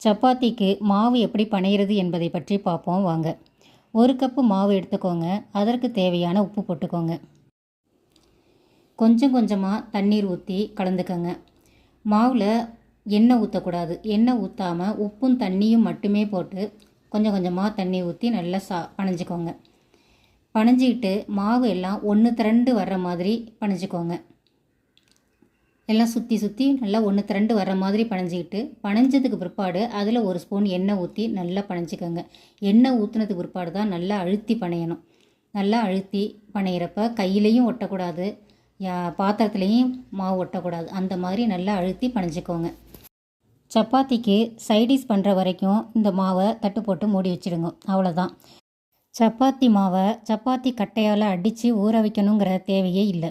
சப்பாத்திக்கு மாவு எப்படி பிணையிறது என்பதை பற்றி பார்ப்போம் வாங்க. 1 கப்பு மாவு எடுத்துக்கோங்க. அதற்கு தேவையான உப்பு போட்டுக்கோங்க. கொஞ்சம் கொஞ்சமாக தண்ணீர் ஊற்றி கலந்துக்கோங்க. மாவில் எண்ணெய் ஊற்றக்கூடாது. எண்ணெய் ஊற்றாமல் உப்பும் தண்ணியும் மட்டுமே போட்டு கொஞ்சம் கொஞ்சமாக தண்ணி ஊற்றி நல்லா பனைஞ்சிக்கோங்க. பனைஞ்சிக்கிட்டு மாவு எல்லாம் ஒன்று திரண்டு வர்ற மாதிரி பனைஞ்சிக்கோங்க. எல்லாம் சுற்றி சுற்றி நல்லா ஒன்று திரண்டு வர்ற மாதிரி பனைஞ்சிக்கிட்டு, பனைஞ்சதுக்கு பிற்பாடு அதில் 1 ஸ்பூன் எண்ணெய் ஊற்றி நல்லா பனைஞ்சிக்கோங்க. எண்ணெய் ஊற்றுனதுக்கு பிற்பாடு தான் நல்லா அழுத்தி பனையணும். நல்லா அழுத்தி பனையிறப்ப கையிலையும் ஒட்டக்கூடாது, பாத்திரத்துலேயும் மாவு ஒட்டக்கூடாது. அந்த மாதிரி நல்லா அழுத்தி பனைஞ்சிக்கோங்க. சப்பாத்திக்கு சைடிஷ் பண்ணுற வரைக்கும் இந்த மாவை தட்டு போட்டு மூடி வச்சுடுங்க. அவ்வளோதான். சப்பாத்தி மாவை சப்பாத்தி கட்டையால் அடித்து ஊற வைக்கணுங்கிற தேவையே இல்லை.